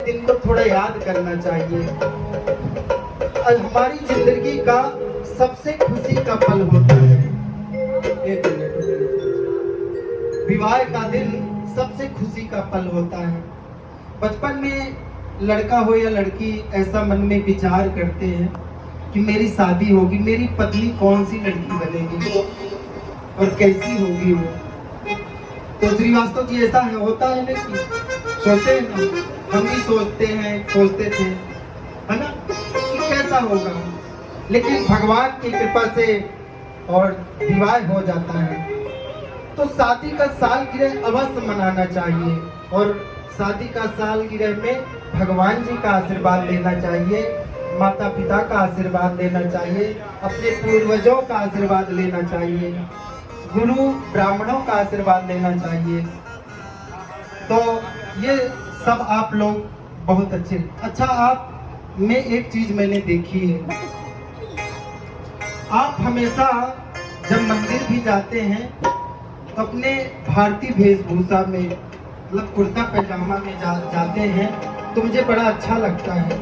दिन को थोड़ा याद करना चाहिए। हमारी जिंदगी का सबसे खुशी का पल होता है। एक मिनट, विवाह का दिन सबसे खुशी का पल होता है। बचपन में लड़का हो या लड़की ऐसा मन में विचार करते हैं कि मेरी शादी होगी, मेरी पत्नी कौन सी लड़की बनेगी और कैसी होगी वो। तो श्रीवास्तव जी ऐसा होता है ना कि सोचते हैं ना, हम भी सोचते थे, है ना, कि कैसा होगा, लेकिन भगवान की कृपा से और विवाह हो जाता है। तो शादी का सालगिरह अवश्य मनाना चाहिए और शादी का सालगिरह में भगवान जी का आशीर्वाद लेना चाहिए, माता पिता का आशीर्वाद लेना चाहिए, अपने पूर्वजों का आशीर्वाद लेना चाहिए, गुरु ब्राह्मणों का आशीर्वाद लेना चाहिए। तो ये सब आप लोग बहुत अच्छे। अच्छा, आप में एक चीज मैंने देखी है, आप हमेशा जब मंदिर भी जाते हैं तो अपने भारतीय वेशभूषा में, मतलब कुर्ता पैजामा में जाते हैं, तो मुझे बड़ा अच्छा लगता है।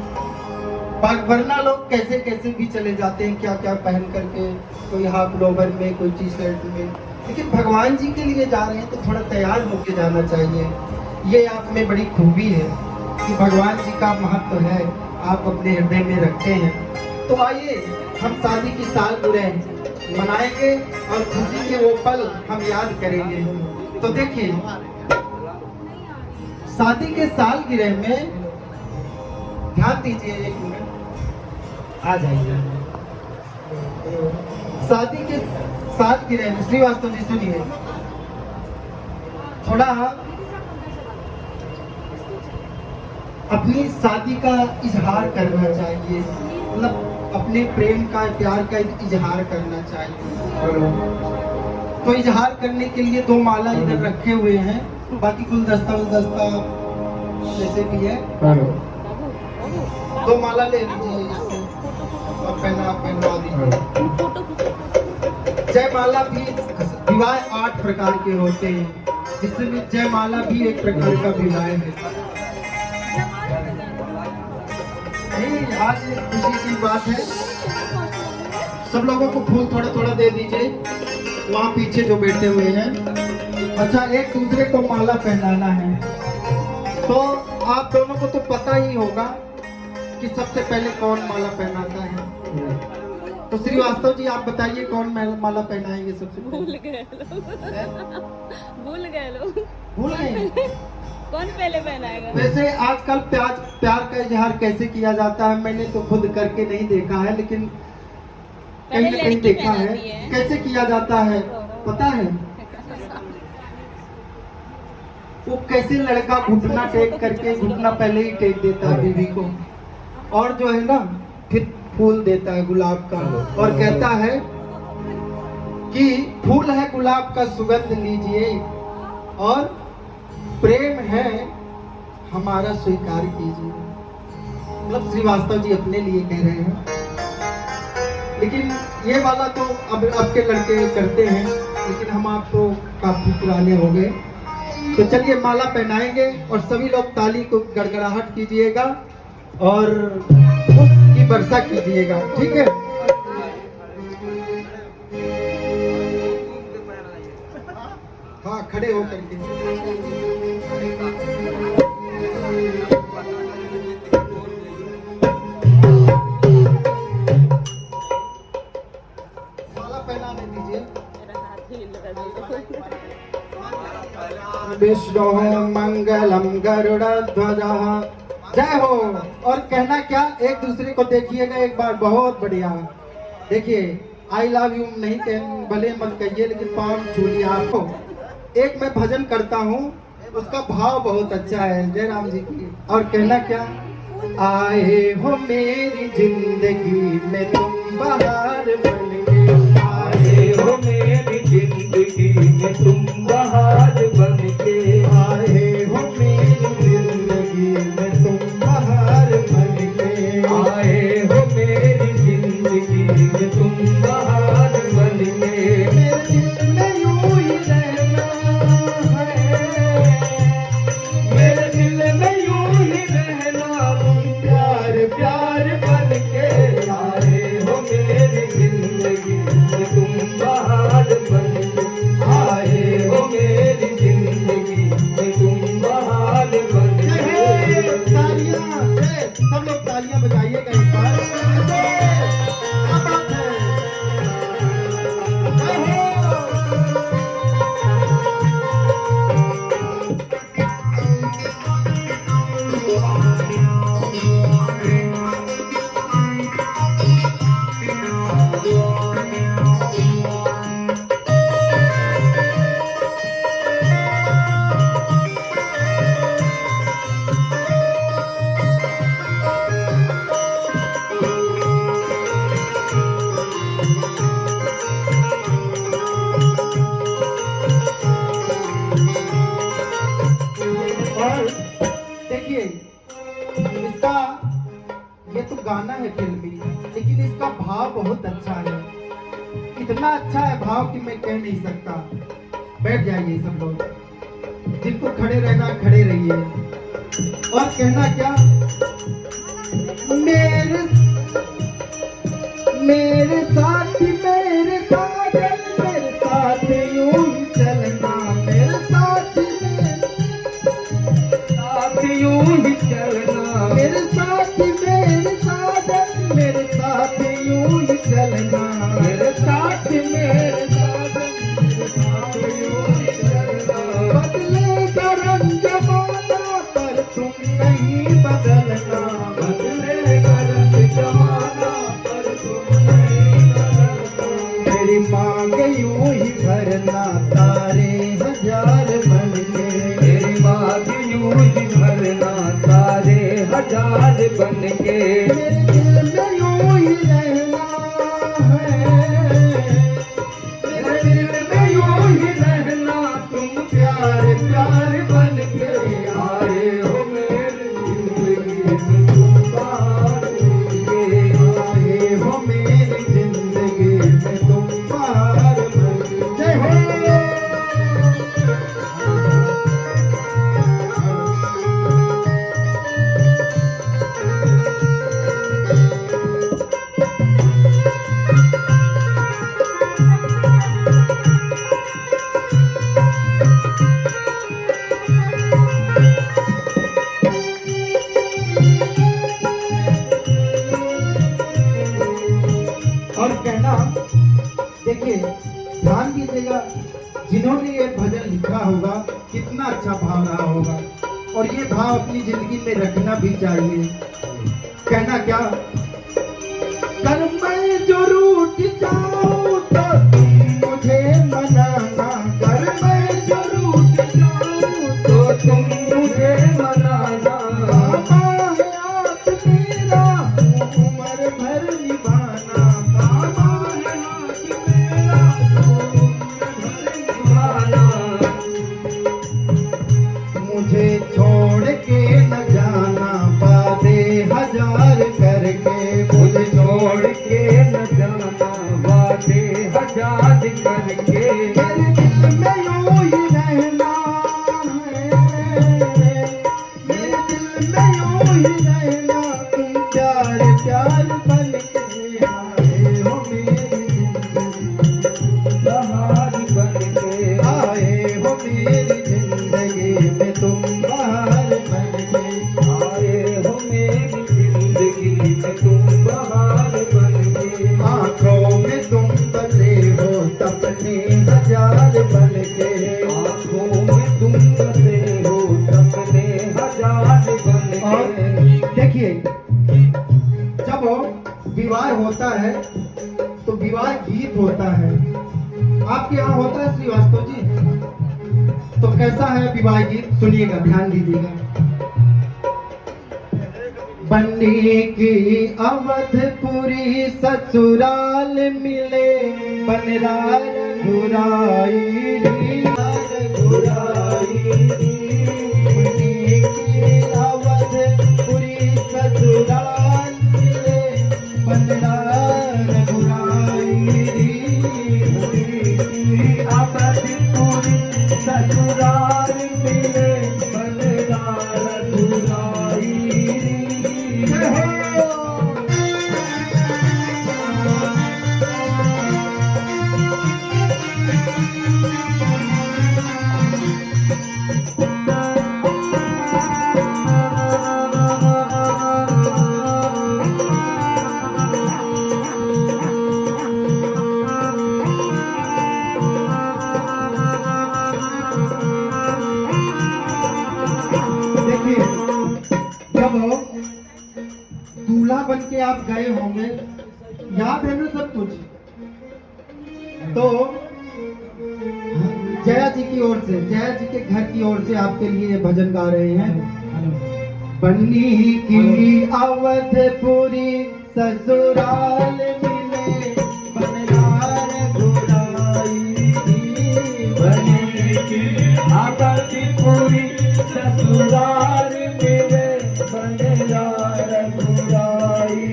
वरना लोग कैसे कैसे भी चले जाते हैं, क्या क्या पहन करके, कोई हाफ लोवर में, कोई टी शर्ट में, लेकिन भगवान जी के लिए जा रहे हैं तो थोड़ा तैयार होके जाना चाहिए। ये आप में बड़ी खूबी है कि भगवान जी का महत्व है, आप अपने हृदय में रखते हैं। तो आइए हम शादी की सालगिरह मनाएंगे और खुशी के वो पल हम याद करेंगे। तो देखिए, शादी के सालगिरह में ध्यान दीजिए, एक मिनट आ जाइए। शादी के सालगिरह में श्रीवास्तव जी सुनिए, थोड़ा अपनी शादी का इजहार करना चाहिए, मतलब अपने प्रेम का, प्यार का इजहार करना चाहिए। तो इजहार करने के लिए 2 माला इधर रखे हुए हैं, बाकी गुलदस्ता जैसे भी है 2 माला ले लीजिए इससे और पहना दीजिए। जयमाला भी, विवाह 8 प्रकार के होते हैं, जिसमें जयमाला भी एक प्रकार का विवाह है। आज खुशी की बात है, सब लोगों को फूल थोड़ा थोड़ा दे दीजिए, वहाँ पीछे जो बैठे हुए हैं। अच्छा, एक दूसरे को माला पहनाना है। तो आप दोनों को तो पता ही होगा कि सबसे पहले कौन माला पहनाता है। तो श्रीवास्तव जी आप बताइए, कौन माला पहनाएंगे सबसे पहले? भूल गए लोग। भूल गए? कौन पहले पहनाएगा? वैसे आजकल प्यार का इजहार कैसे किया जाता है, मैंने तो खुद करके नहीं देखा है, लेकिन कहीं न कहीं देखा है। कैसे किया जाता है पता है? वो कैसे लड़का घुटना टेक करके, घुटना पहले ही टेक देता है बीवी को, और जो है ना फिर फूल देता है गुलाब का, और कहता है कि फूल है गुलाब का सुगंध लीजिए, और प्रेम है हमारा स्वीकार कीजिए। मतलब श्रीवास्तव जी अपने लिए कह रहे हैं, लेकिन ये वाला तो अब के लड़के करते हैं, लेकिन हम आप तो काफी पुराने हो गए। तो चलिए माला पहनाएंगे और सभी लोग ताली को गड़गड़ाहट कीजिएगा और उसकी वर्षा कीजिएगा, ठीक है? हाँ, खड़े होकर के। माला पहनाने दीजिए। विष्णु मंगलम गरुड़ध्वजः, जय हो। और कहना क्या, एक दूसरे को देखिएगा एक बार, बहुत बढ़िया। देखिए, आई लव यू नहीं भले मत कहिए, लेकिन पाँव छू लिया आपको। एक मैं भजन करता हूँ, उसका भाव बहुत अच्छा है, जय राम जी की। और कहना क्या, आए हो मेरी जिंदगी में तुम बहार बन के, आए हो मेरी जिंदगी में तुम बहार बन के, आए हो मेरी जिंदगी में तुम बहार बन के, आए हो मेरी जिंदगी में तुम बहार बन के। मेरे दिल में यूं ही रहना है, मेरे दिल में यूं ही रहना और देखिए इसका, ये तो गाना है फिल्मी, लेकिन इसका भाव बहुत अच्छा है। इतना अच्छा है भाव कि मैं कह नहीं सकता। बैठ जाइए सब लोग, जिनको खड़े रहना खड़े रहिए। और कहना क्या, मेरे मेरे साथ यूं ही चलना, मेरे साथ यूं ही चलना, मेरे साथ यूं ही चलना, मेरे साथ यूं ही चलना। बदलेगा रंग जमाना पर तुम नहीं बदलना, बदलेगा रंग जमाना पर तुम नहीं बदलना। मेरी मांग यूं ही भरना तारे हजार बन के, मेरी मांग यूं ही भरना तारे हजार बन के। मेरे दिल में यूं ही रहना है, मेरे दिल में यूं ही रहना, तुम प्यार प्यार बन के आए हो मेरी जिंदगी में, तुम बाहर बन के आए हो मेरी जिंदगी में, तुम बाहर बन के। जय हो। और कहना, देखिए ध्यान दीजिएगा, जिन्होंने ये भजन लिखा होगा कितना अच्छा भाव रहा होगा, और ये भाव अपनी जिंदगी में रखना भी चाहिए। कहना क्या, कर मैं जो रूठ जाऊं तो तुम मुझे मनाना, कर मैं जो रूठ जाऊं तो तुम मुझे मनाना। कामा है हाथ मेरा उम्र भर निभाना, कामा है हाथ मेरा उम्र भर निभाना। मुझे छोड़ के न जाना वादे हजार करके, मुझे छोड़ के न जाना वादे हजार करके। मेरे दिल में यूं ही रहना है, मेरे दिल में यूं ही रहना, तुम प्यार प्यार बन के आए हो मेरी जिंदगी, बाहर बन के आए हो मेरी जिंदगी में, तुम बाहर बन के आए हो मेरी जिंदगी में, तुम बाहर बन के। आँखों में तुम बसे हो सपने हजार बन के, आँखों में तुम बसे हो सपने हजार बन के। और देखिए जब विवाह होता है तो विवाह गीत होता है, आपके यहाँ होता है श्रीवास्तव जी? तो कैसा है विवाह गीत, सुनिएगा, ध्यान दीजिएगा। बन्नी की अवधपुरी ससुराल मिले, बनरा रघुराई री, रघुराई री। बन्नी की अवधपुरी ससुराल मिले, बनरा रघुराई री, अवधपुरी ससुराल मिले, बनरा रघुराई री। जब दूल्हा बन के आप गए होंगे, याद है ना सब कुछ? तो जया जी की ओर से, जया जी के घर की ओर से आपके लिए भजन गा रहे हैं। बन्नी की अवधपुरी ससुराल मिले, बनरार घुराई। बनी की अवधपुरी ससुराल मिले, बनरार घुराई।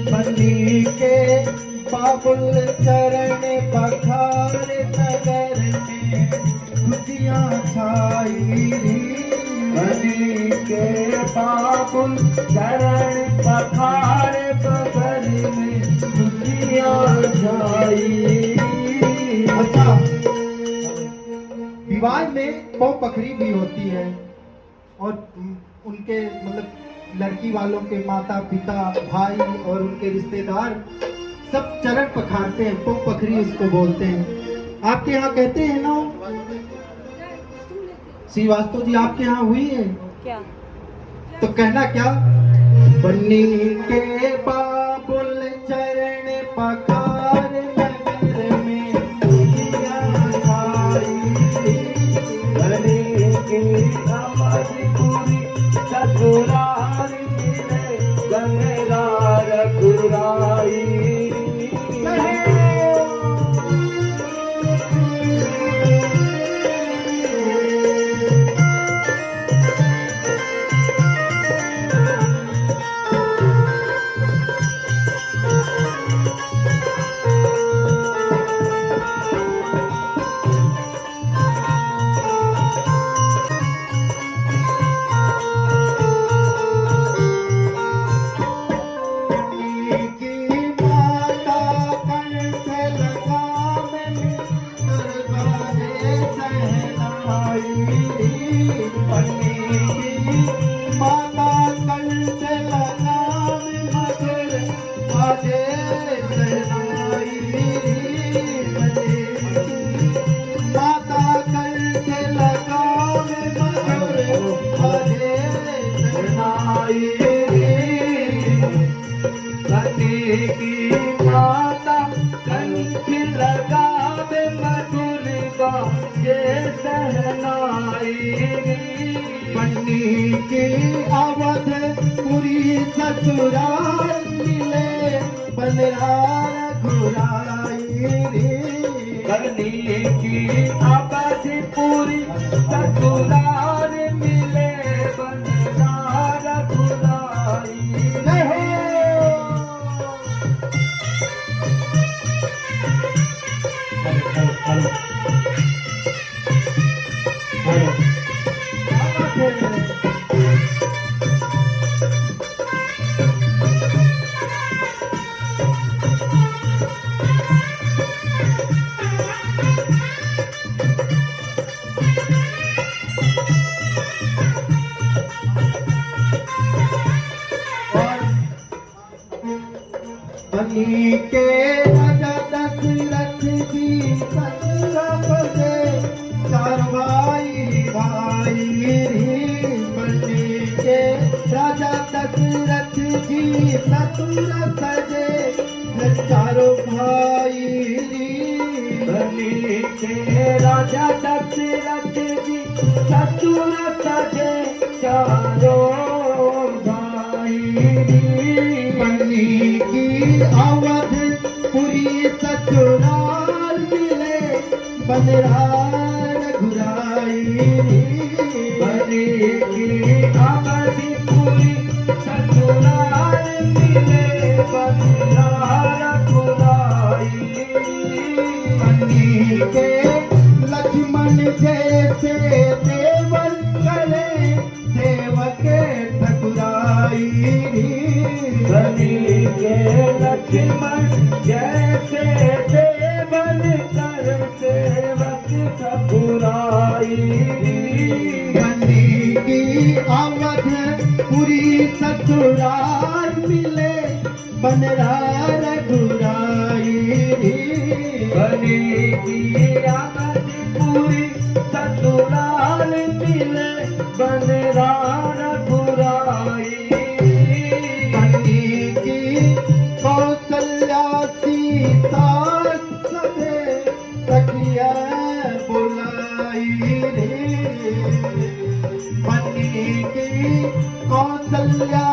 बन्नी के बाबुल चरण पखार, नगर में खुशियाँ छाई। बनी के बाबुल चरण पखार, बगल में खुशियाँ छाई। अच्छा, विवाह में पौ पखरी भी होती है और उनके मतलब लड़की वालों के माता पिता भाई और उनके रिश्तेदार सब चरण पखारते हैं, पौ पखरी उसको बोलते हैं। आपके यहाँ कहते हैं ना श्रीवास्तव जी, आपके यहाँ हुई है? क्या? तो कहना क्या? बन्नी के बाबुल चरण पखार, नगर में खुशियाँ छाई। बनी की अवधपुरी ससुराल मिले, बनरार घुराई। की माता कंठ लगावे, मधुर बाजे सहनाई। बन्नी की अवधपुरी ससुराल मिले, बनरार घुराई। बनी की अवधपुरी ससुराल मिले, बनरार घुराई। जय हो। बनी के राजा दशरथ जी सत्रह से चार भाई भाई। बनी के राजा दशरथ जी सत्रह सजे चारों भाई। बनी के राजा दशरथ जी सत्रह सजे चारों भाई। बन्नी की अवधपुरी ससुराल मिले, बनरार घुराई। बनी की अवधपुरी ससुराल मिले, बनरार घुराई। बन्नी के लक्ष्मण जैसे देवर करे, सेवक ठकुराई। बनी के लक्ष्मण जैसे देवन कर, सेवक ठकुराई। बन्नी की अवधपुरी ससुराल मिले, बनरार घुराई। बनी की अवधपुरी ससुराल मिले, बनरा रघुराई बनी की कौशल्या सीता सभे सखिया बुलाई रे बनी की कौशल्या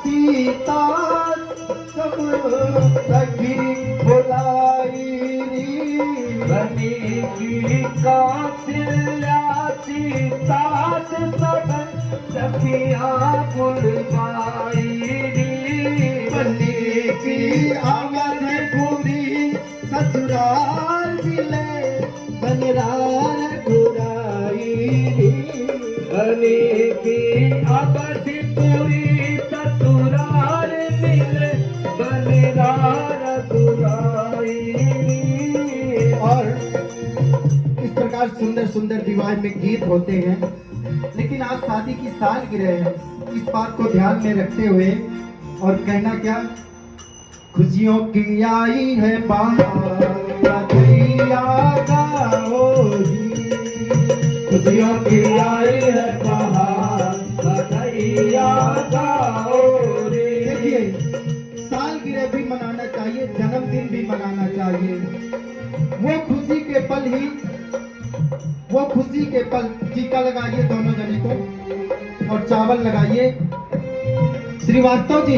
सीता सब सखी बुलाई रे बनी की कौशल्या सीता सब सखिया बुलवाई बनी की अवधपुरी ससुराल मिले बनरा रघुराई बनी की अवधपुरी ससुराल मिले बनरा रघुराई और इस प्रकार सुंदर सुंदर विवाह में गीत होते हैं। लेकिन आज शादी की सालगिरह है, इस बात को ध्यान में रखते हुए और कहना क्या, खुशियों की आई है बहार बधैया गाओ जी खुशियों की आई है बहार बधैया गाओ रे देखिए, सालगिरह भी मनाना चाहिए, जन्मदिन भी मनाना चाहिए। वो खुशी के पल टीका लगाइए दोनों जने को और चावल लगाइए। श्रीवास्तव जी,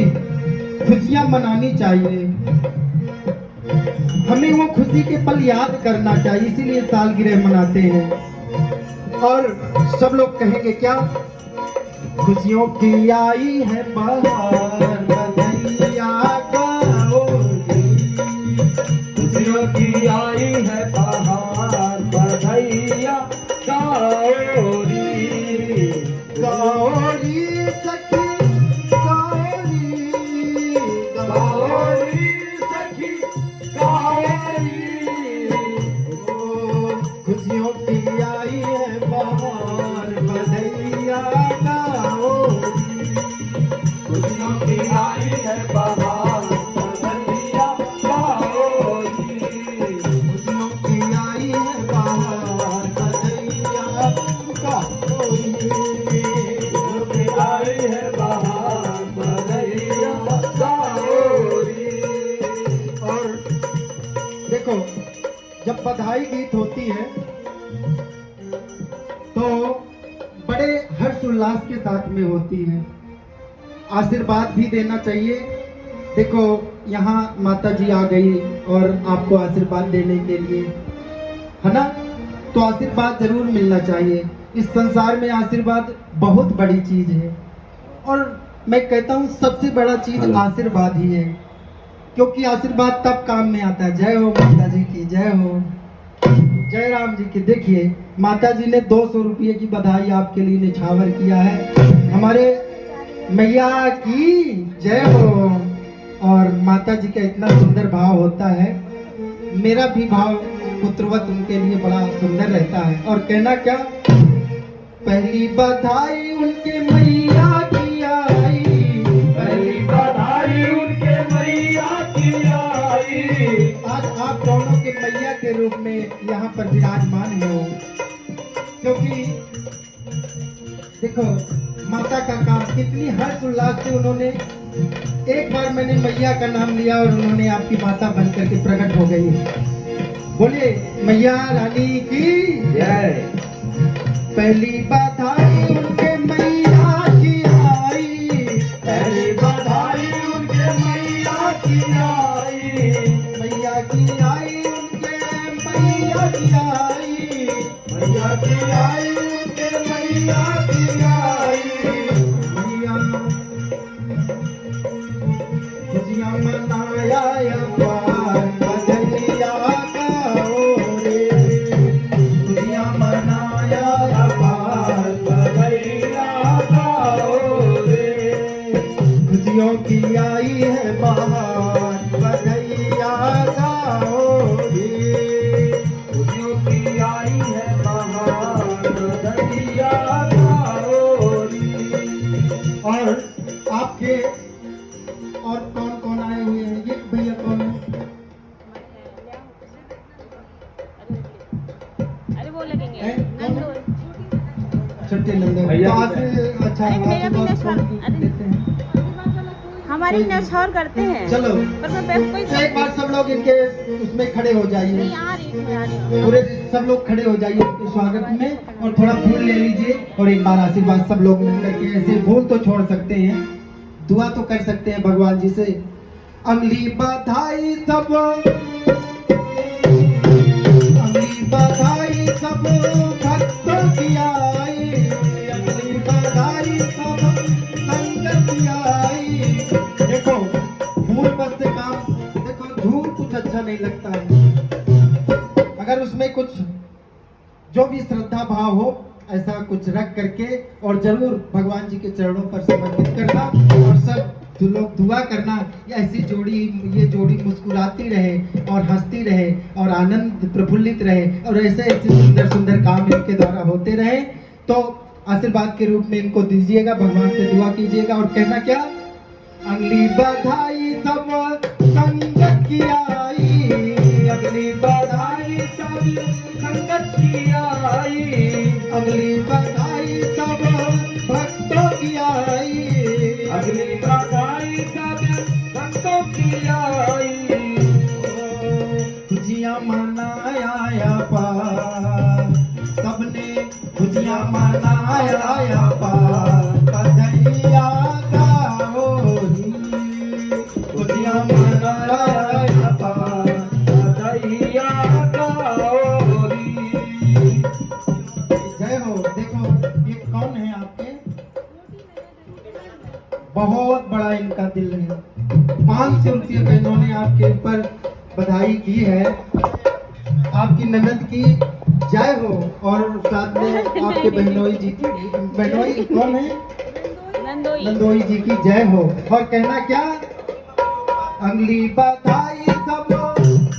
खुशियां मनानी चाहिए, हमें वो खुशी के पल याद करना चाहिए, इसीलिए सालगिरह मनाते हैं। और सब लोग कहेंगे क्या, खुशियों की आई है बहार बधैया गाओ जी खुशियों की आई है बहार बधैया गाओरी गौरी सखी गौरी गाओरी सखी गाओरी खुशियों की आई है बहार बधैया गाओ खुशियों की आई है बहार बधैया गाओरी खुशियों की आई है बहार बधैया गाओ आई है बहार बधैया गाओरी और देखो, जब बधाई गीत होती है तो बड़े हर्ष उल्लास के साथ में होती है, आशीर्वाद भी देना चाहिए। देखो, यहाँ माता जी आ गई और आपको आशीर्वाद देने के लिए, है ना, तो आशीर्वाद जरूर मिलना चाहिए। इस संसार में आशीर्वाद बहुत बड़ी चीज है और मैं कहता हूँ सबसे बड़ा चीज आशीर्वाद ही है, क्योंकि आशीर्वाद तब काम में आता है। जय हो माता जी की, जय हो, जय राम जी की। देखिए, माता जी ने 200 रुपये की बधाई आपके लिए निछावर किया है। हमारे मैया की जय हो। और माता जी का इतना सुंदर भाव होता है, मेरा भी भाव पुत्रवत उनके लिए बड़ा सुंदर रहता है। और कहना क्या, पहली बधाई उनके मैया की आई, पहली बधाई उनके मैया की आई आज आप दोनों के मैया के रूप में यहाँ पर विराजमान हो, क्योंकि देखो माता का काम कितनी हर्ष उल्लास से उन्होंने, एक बार मैंने मैया का नाम लिया और उन्होंने आपकी माता बन करके प्रकट हो गई। बोलिए मैया रानी की जय पहली बधाई उनके मैया की आई, पहली बधाई उनके मैया की आई मैया की आई उनके मैया की आई, मैया की आई उनके मैया की आई मैया खुशियाँ मनाया अपार बधैया गाओ रे, खुशियाँ मनाया अपार बधैया गाओ रे खुशियों की आई है बहार बधैया गाओ रे। खुशियों की आई है बहार बधैया गाओ रे और आपके और कौन कौन आए हुए हैं, ये भैया कौन है? अरे वो लगेंगे हैं? नंदू। छोटे नंदन भैया तो आज भी बहुत न्यौछावर छोड़ देते हैं। हमारे भी न्यौछावर करते हैं। चलो पर मैं कोई तो एक बार सब लोग इनके उसमें खड़े हो जाइए, नहीं आ रही हूँ, आ रही हूँ। पूरे सब लोग खड़े हो जाइए उनके स्वागत में और थोड़ा फूल ले लीजिए और एक बार आशीर्वाद सब लोग मिलकर के। ऐसे फूल तो छोड़ सकते हैं, दुआ तो कर सकते हैं भगवान जी से। अगली बधाई सब, अगली बधाई सब भक्तों की आई, अगली बधाई सब संगत की आई। देखो फूल बस से काम, देखो धूल कुछ अच्छा नहीं लगता है, अगर उसमें कुछ जो भी श्रद्धा भाव हो ऐसा कुछ रख करके और जरूर भगवान जी के चरणों पर समर्पित करना और सब लोग दुआ करना ऐसी जोड़ी, ये जोड़ी मुस्कुराती रहे और हंसती रहे और आनंद प्रफुल्लित रहे और ऐसे ऐसे सुंदर सुंदर काम इनके द्वारा होते रहे। तो आशीर्वाद के रूप में इनको दीजिएगा, भगवान से दुआ कीजिएगा और कहना क्या, अगली बधाई सब संगत की आई, अगली बधाई सब संगत की आई, अगली बधाई सब भक्तों की आई, अगली बधाई सब भक्तों की आई। खुशियाँ मनाया पार सबने, खुशियाँ मनाया पार बधाइयाँ गाओ री, खुशियाँ मनाया पार बधाइयाँ गाओ री। जय हो। देखो ये कौन है आपके, बहुत बड़ा इनका दिल है, 500 रुपये का इन्होंने आपके ऊपर बधाई की है, आपकी ननद की जय हो और साथ में आपके बहनोई जी की, बहनोई कौन है, नंदोई। नंदोई जी की जय हो। और कहना क्या, अगली बधाई सब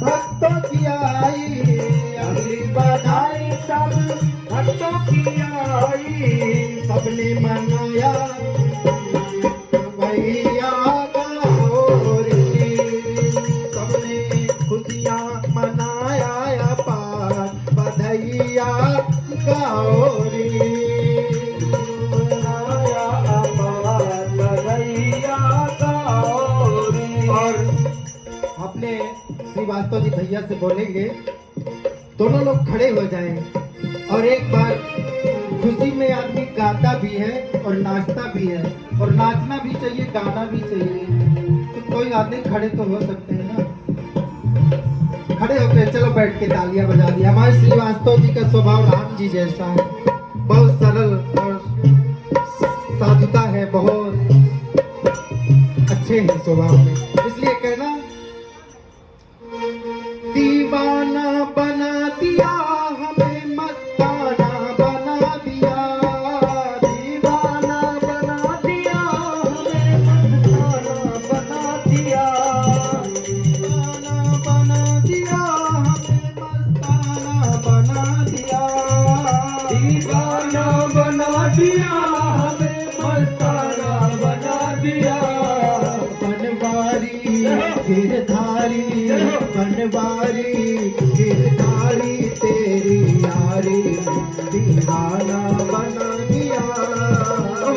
भक्तों की आई, अगली बधाई सब भक्तों की आई, सबने मनाया भैया गाओ रे, सबने खुशियाँ मनाया पार बधाइया गाओ रे, मनाया पार बधाइया गाओ रे। और अपने श्रीवास्तव जी भैया से बोलेंगे दोनों लोग खड़े हो जाएं और एक बार, खुशी में आदमी गाता भी है और नाचता भी है और नाचना भी चाहिए गाना भी चाहिए, तो कोई आदमी खड़े तो हो सकते हैं ना, खड़े होकर चलो बैठ के तालियां बजा दी। हमारे श्रीवास्तव जी का स्वभाव राम जी जैसा है, बहुत सरल और साधुता है, बहुत अच्छे हैं स्वभाव में, इसलिए कहना, दीवाना बना दिया हमें मस्ताना बना दिया, दीवाना बना दिया हमें मस्ताना बना दिया, दीवाना बना दिया हमें मस्ताना बना दिया, दीवाना बना दिया हमें मस्ताना बना दिया। बनवारी गिरधारी, बनवारी गिरधारी तेरी यारी दीवाना बना दिया,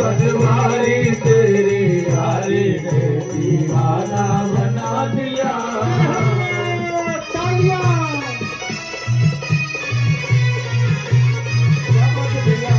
बनवारी तेरी यारी ने दीवाना बना दिया। तालियां। क्या बात है भैया।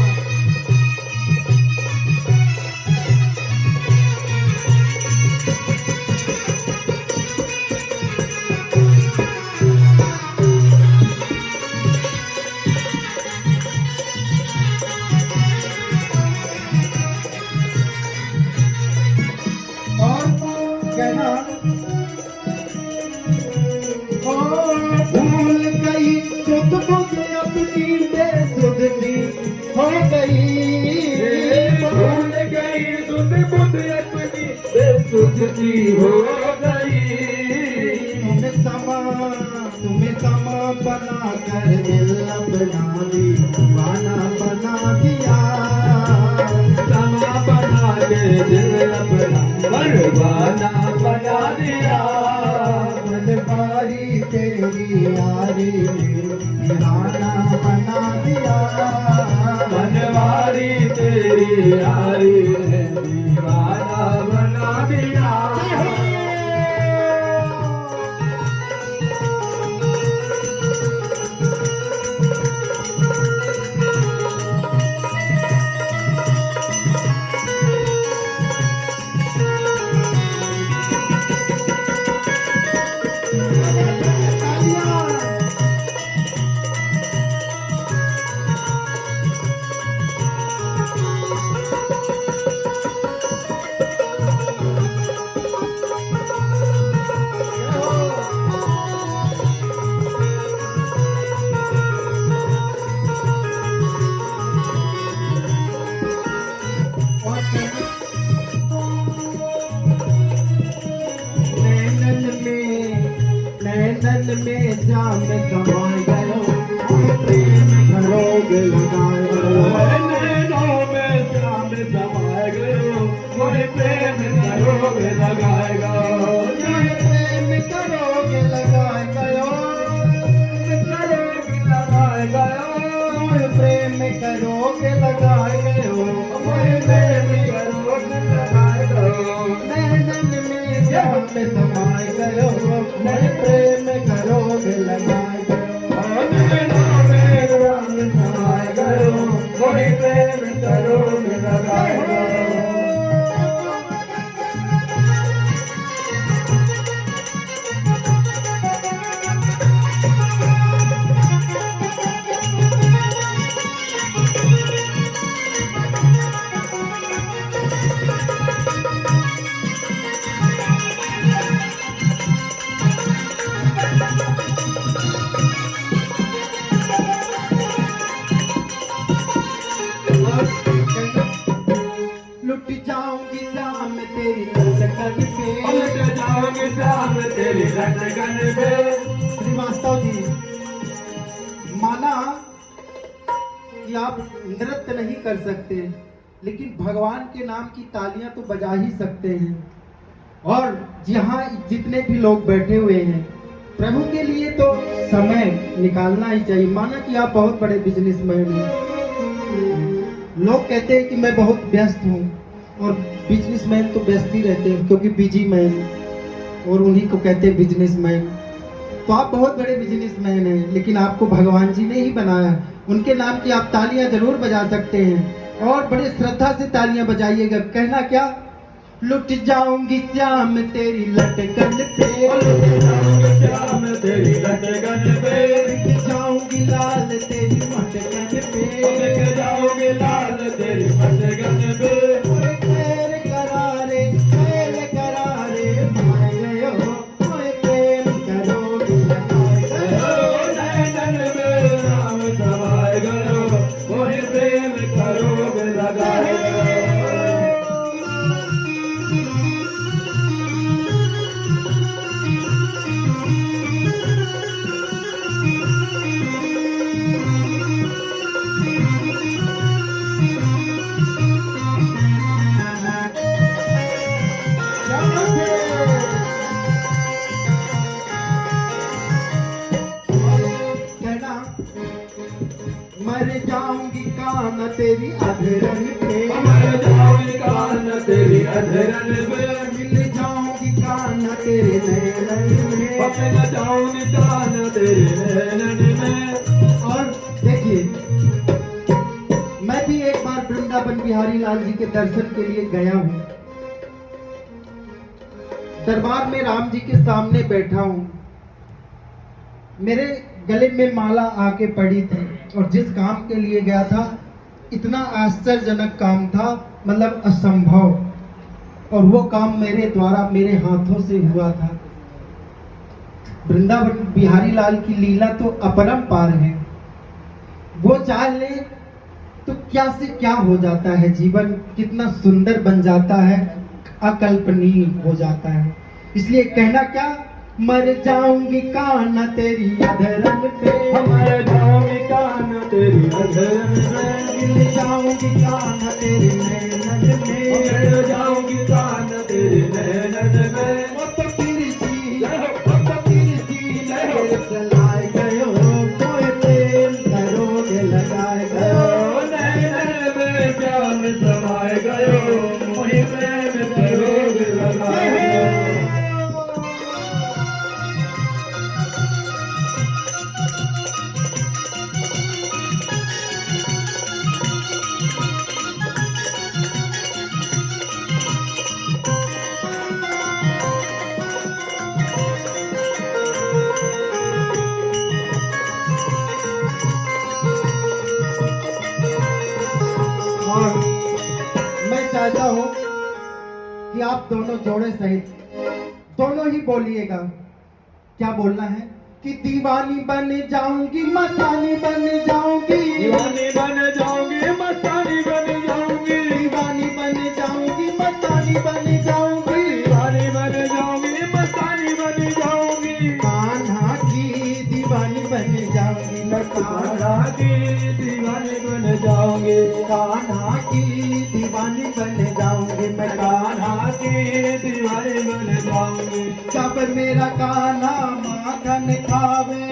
कहना, भूल गई सुध बुध अपनी बेसुधनी हो गई, भूल गई सुध बुध अपनी बेसुधनी हो गई, तुम्हें समा बना कर दिल अपना दीवाना बना दिया, समा बना के दिल अपना परवाना बना दिया, बनवारी तेरी यारी दीवाना बना दिया, बनवारी तेरी यारी में जाम समाए गयो मोहे प्रेम का रोग लगाए गयो नैनों में जाम समाए गयो मोहे प्रेम का रोग लगाए गयो मोहे प्रेम का रोग लगाए गयो लगाए गयो मोहे प्रेम का रोग लगाए गयो मोहे प्रेम का रोग लगाए गयो नैनन में जाम समाए गयो मोहे प्रेम का रोग लगाए गयो नैनों में जाम समाए गयो मोहे प्रेम का रोग लगाए गयो लुट जाऊंगी जाम तेरी लटकन पे उलट जाओगे जाम तेरी लटकन पे श्रीवास्तव जी माना कि आप नृत्य नहीं कर सकते लेकिन भगवान के नाम की तालियां तो बजा ही सकते हैं और यहाँ जितने भी लोग बैठे हुए हैं प्रभु के लिए तो समय निकालना ही चाहिए। माना कि आप बहुत बड़े बिजनेसमैन हैं, लोग कहते हैं कि मैं बहुत व्यस्त हूँ और बिजनेसमैन तो व्यस्त ही रहते हैं क्योंकि बिजी मैन और उन्हीं को कहते हैं बिजनेसमैन। तो आप बहुत बड़े बिजनेसमैन हैं लेकिन आपको भगवान जी ने ही बनाया, उनके नाम की आप तालियां जरूर बजा सकते हैं और बड़े श्रद्धा से तालियां बजाइएगा। कहना क्या, लुट जाऊंगी श्याम तेरी लटकन पे श्याम तेरी लटकन पे बिक जाऊंगी लाल तेरी मटकन पे बिक जाओगे लाल तेरी मटकन पे ओए खैर करारे भाई गयो ओए प्रेम करोगे लगाए गयो नैनन में राम समाए गयो मोहे प्रेम का रोग लगाए गयो कहना मर जाऊंगी कान तेरी अधरन पे मर जाओगे कान तेरी अधरन पे मिल जाऊंगी कान तेरे नैनन में पकड़ जाओगे कान तेरे नैनन में और देखिए मैं भी एक बार वृंदावन बिहारी लाल जी के दर्शन के लिए गया हूँ। दरबार में राम जी के सामने बैठा हूँ, मेरे गले में माला आके पड़ी थी और जिस काम के लिए गया था इतना आश्चर्यजनक काम था, मतलब असंभव, और वो काम मेरे द्वारा मेरे हाथों से हुआ था। वृंदावन बिहारी लाल की लीला तो अपरंपार है, वो चाह ले तो क्या से क्या हो जाता है, जीवन कितना सुंदर बन जाता है, अकल्पनीय हो जाता है। इसलिए कहना क्या, मर जाऊंगी कान तेरी अधरन पे मर जाओगे कान तेरी अधरन में मिल जाऊंगी कान तेरे नैनन में मर जाओगी कान तेरी नैनन में ओ तो किरसी चलाए गयो कोई प्रेम करोगे लगाए गयो नैनन में जान समाए गयो मोहि प्रेम का रोग लगाए गयो और मैं चाहता हूँ कि आप दोनों जोड़े सहित दोनों ही बोलिएगा। क्या बोलना है कि दीवानी बन जाऊंगी मस्तानी बन जाऊंगी दीवानी बन जाऊंगी मस्तानी बन जाऊंगी दीवानी बन जाऊंगी मस्तानी बन जाऊंगी दीवानी बन जाऊंगी मस्तानी बन जाऊंगी कान्हा की की दीवानी बन जाऊंगी। जब मेरा कान्हा माखन खावे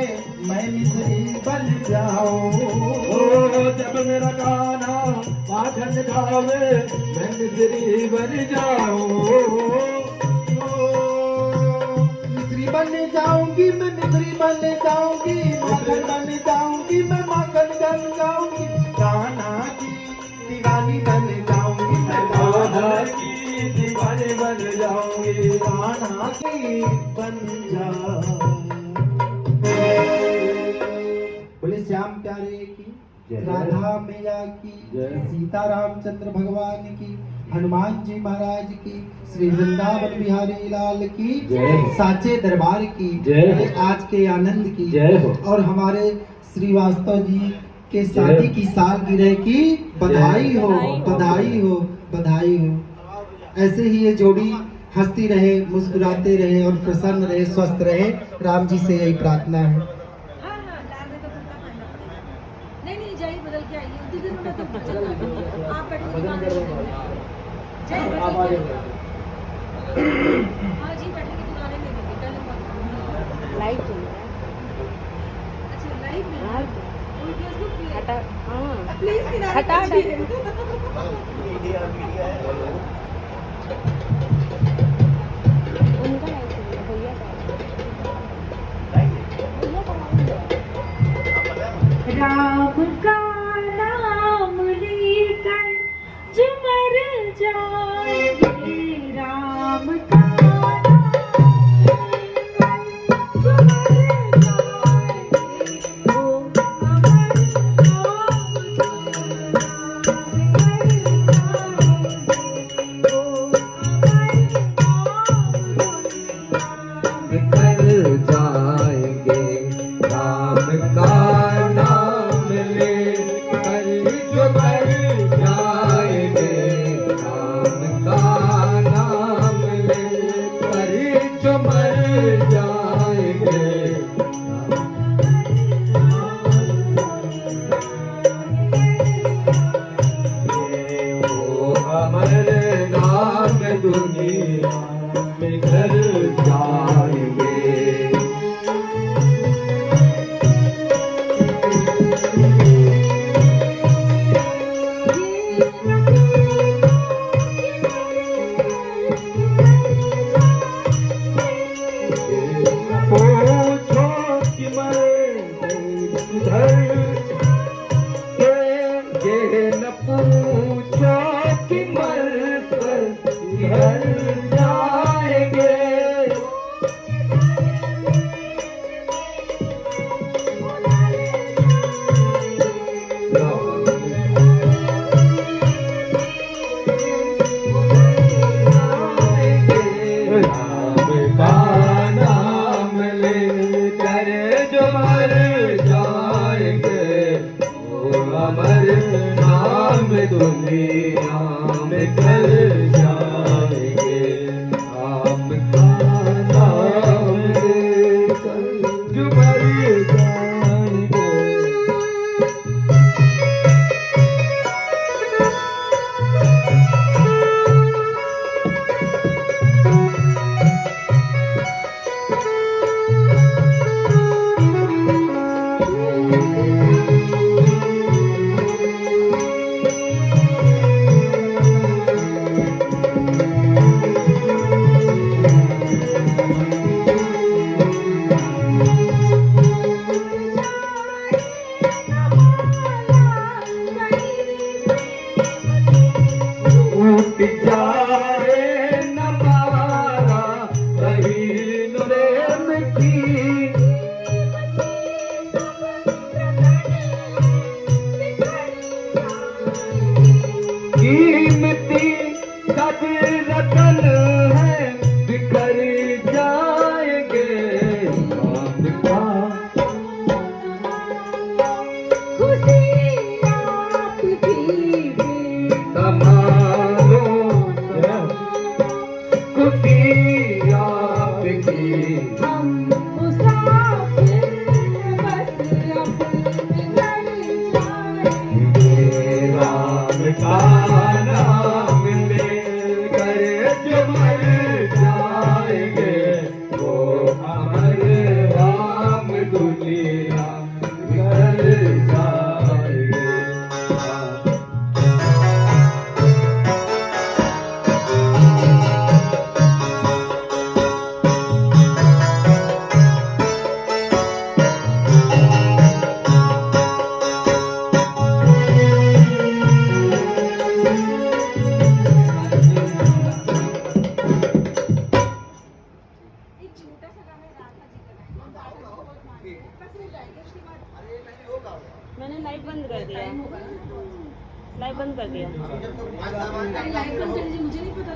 मैं मिश्री बन जाऊं। ओ जब मेरा कान्हा माखन खावे मैं मिश्री बन जाऊं। मिश्री बन जाऊंगी मैं, मिश्री बन जाऊंगी, माखन बन जाऊंगी मैं, माखन बन जाऊंगी। कान्हा की दीवानी बन जाऊंगी मैं, कान्हा की दीवानी बन जाऊंगी। कान्हा की बन जाऊंगी। बोले श्याम प्यारे की, राधा मैया की, सीता रामचंद्र भगवान की, हनुमान जी महाराज की, श्री वृंदावन बिहारी लाल की, साचे दरबार की, आज के आनंद की जय हो। और हमारे श्रीवास्तव जी के शादी की सालगिरह की बधाई हो, बधाई हो, बधाई हो। ऐसे ही ये जोड़ी हंसती रहे, मुस्कुराते रहे और प्रसन्न रहे, स्वस्थ रहे। राम जी से यही प्रार्थना है। नहीं जाइए, बदल के आइए। उसी दिन में तो आप बैठे दुकान पे जाइए, आप आगे हाँ जी, बैठे की दुकानें नहीं देंगे कल लाइव चल रहा है। अच्छा लाइव में फेसबुक पे हटा, हाँ प्लीज हटा उनका लाइव चल रहा है, भैया का राम का नाम लेकर जो मर जाएंगे, राम का नाम लेकर जो मर जाएंगे, वो अमर नाम कर जाएंगे। राम का नाम ले कर जो कर जाएंगे। राम का नाम ले कर जो मर जाएंगे। वो अमर नाम दुनिया में कर जाएंगे। पूछो कि मैं इधर ये न पूछो कि मर कर इधर जाएंगे।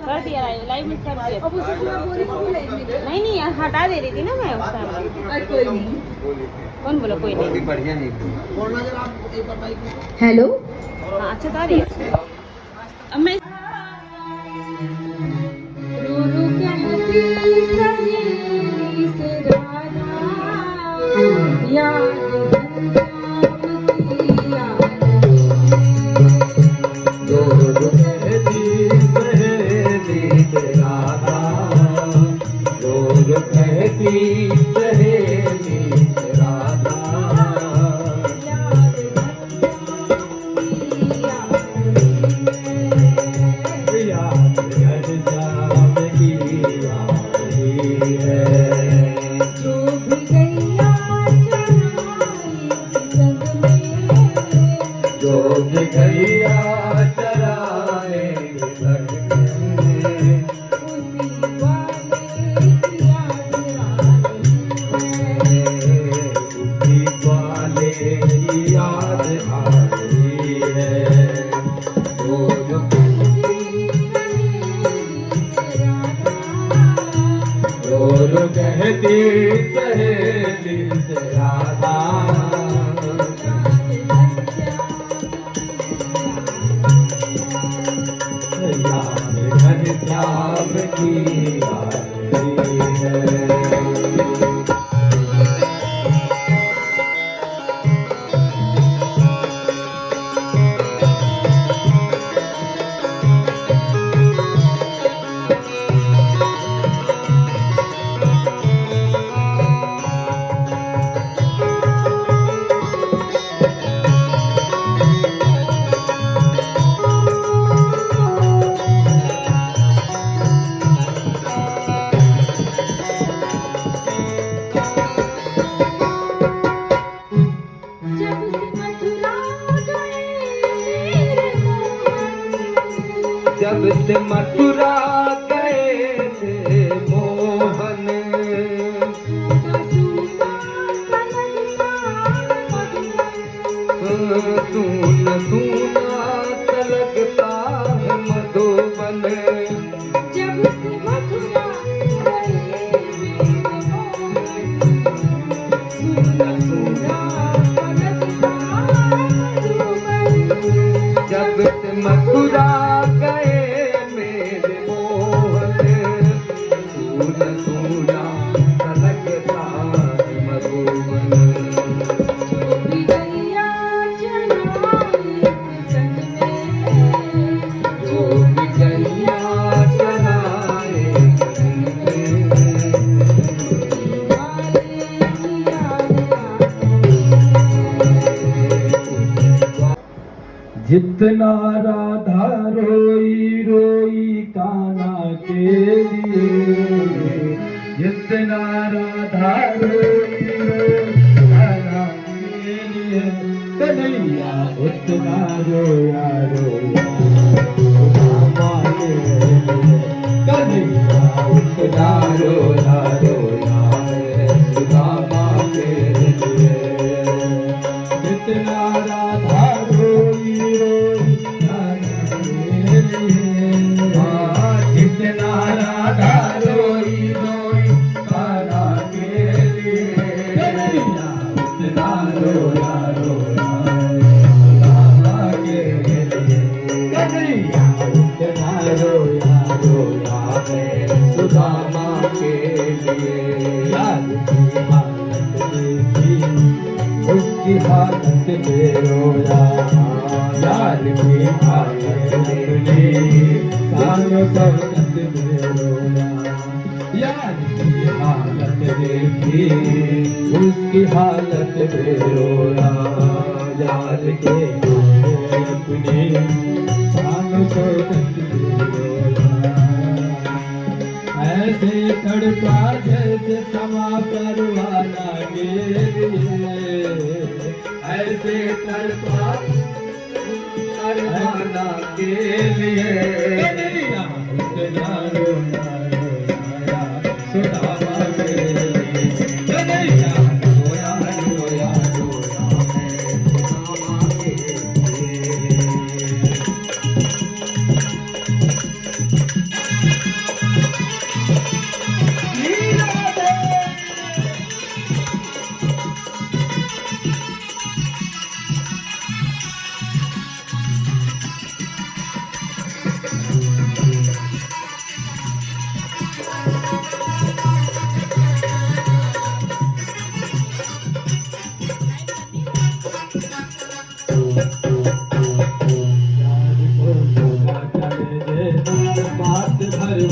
कर दिया लाइव में कर दिया। अब उसे जो मैं बोली वो भी लाइव में कर। नहीं नहीं हटा दे रही थी ना मैं उस टाइम। कोई नहीं। कौन बोला कोई नहीं? बढ़िया है हेलो। हाँ अच्छा गा रही है। अब मैं रो रो कहती सहेली से राधा याद जब से मथुरा गए थे मोहन, सून सूना तलकता है मधुबन। जब से मथुरा गए जब से मथुरा गए मेरे मोहन, सून सूना तलकता है मधुबन। जितना राधा रोई रोई कान्हा के लिए, जितना राधा रोई रोई कान्हा के लिए, कन्हैया उतना रोया रोया सुदामा के लिए। कन्हैया उतना रोया रोया सुदामा के लिए। जितना राधा जितना राधा रोई रोई कान्हा के लिए, उतना रोया रोया कान्हा के लिए। कन्हैया उतना रोया रोया सुदामा के लिए। याद की हालत देखी उसकी हालत में रोया, याद की हालत देखी सानो सबकत में रोया। याद की हालत देखी उसकी हालत में रोया, याद के अपनी सानो सबकत में रोया। ऐसे तड़पा जैसे समा परवाना के लिए, ऐसे तड़पा परवाना के लिए। उतना रोया रोया सुदामा के लिए। कन्हैया रोया रोया रोया सुदामा के लिए।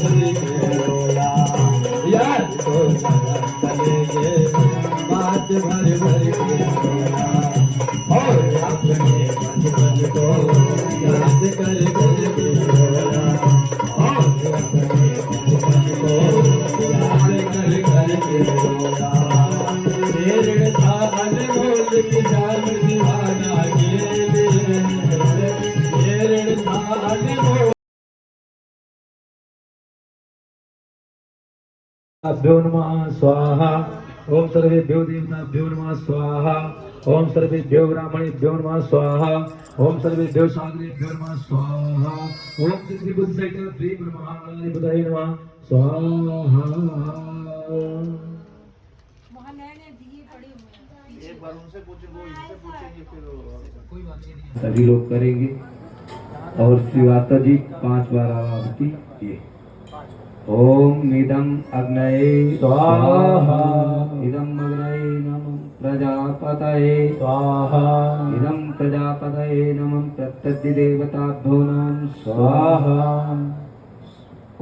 भर के रोया, यार को चलेंगे बात भर भर के रोया, और अपने बचपन को याद कर कर के रोया, और अपने बचपन को याद कर कर के रोया। मेरे था अनमोल की जान दीवाना के लिए, मेरे था अनमोल। भ्यो नमः स्वाहा। ओम सर्वेभ्यो देवताभ्यो नमः स्वाहा। ओम सर्वेभ्यो ब्राह्मणेभ्यो नमः स्वाहा। ओम सर्वेभ्यो सागरेभ्यो नमः स्वाहा। ओम श्री बुद्ध सहित श्री ब्रह्मांड बुधाय नमः स्वाहा। वहाँ नए नए दिए पड़े हुए हैं। एक बार उनसे पूछे, वो इनसे पूछेंगे, फिर कोई बात नहीं। सभी लोग करेंगे। और श्रीवास्तव जी 5 बार आवाहति किए। ओम इदं अग्नये स्वाहा, इदं अग्नये नमः प्रजापतये स्वाहा, इदं प्रजापतये नमः प्रत्यधिदेवताभ्यो नमः स्वाहा।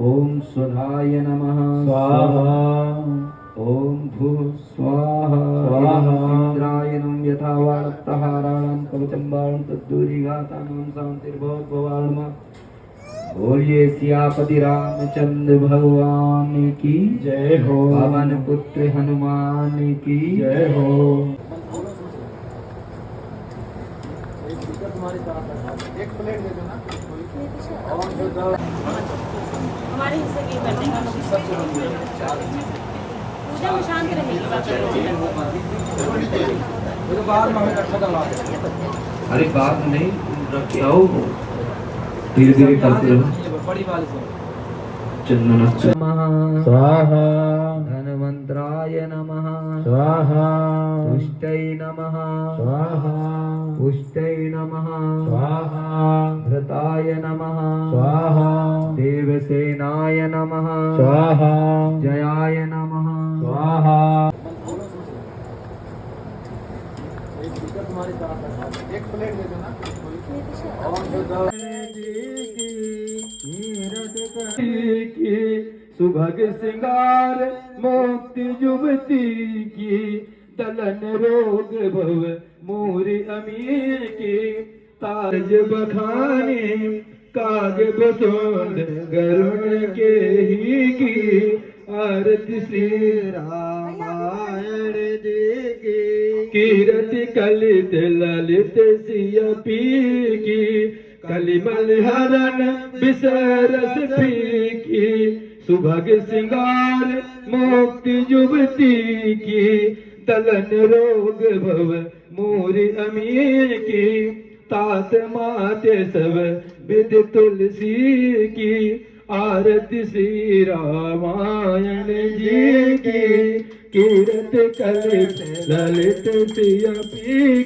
ओम सुधाय नमः स्वाहा। ओम भू स्वाहा स्वाहा। इंद्राय नमः यथा वाक्तहाराणां कवचं बाणं तद्दूरीघातानां शान्तिर्भवद्भवान्। बोलिए सियापति रामचंद्र भगवान की जय हो। पवन पुत्र हनुमान की जय हो। एक प्लेट दे देना। हमारे हिस्से की बैठेगा पूजा में शांति रहेगी। अरे बात नहीं रखे आओ, धीरे धीरे करते रहो। बड़ी वाली से चंदन स्वाहा, धनवंतराय नमः स्वाहा, पुष्टै नमः स्वाहा, पुष्टै नमः स्वाहा, धृताय नमः स्वाहा, देवसेनाय नमः स्वाहा, जयाय नमः स्वाहा। एक प्लेट दे देना। की सुभग सिंगार मुक्ति युवती की, दलन रोग भव मोरी अमीर की, ताज बखाने काग बसोंद गरुण के ही की, आरती श्री रामायण जी की, कीरति कलित ललित सिया पी की, कलिमल हरण बिसरस फीकी, सुभग सिंगार मुक्ति युवती की, दलन रोग भव मोरी अमीर की, तात माते सब विद तुलसी की, आरती श्री रामायण जी की, कीरत कलित ललित सिया पी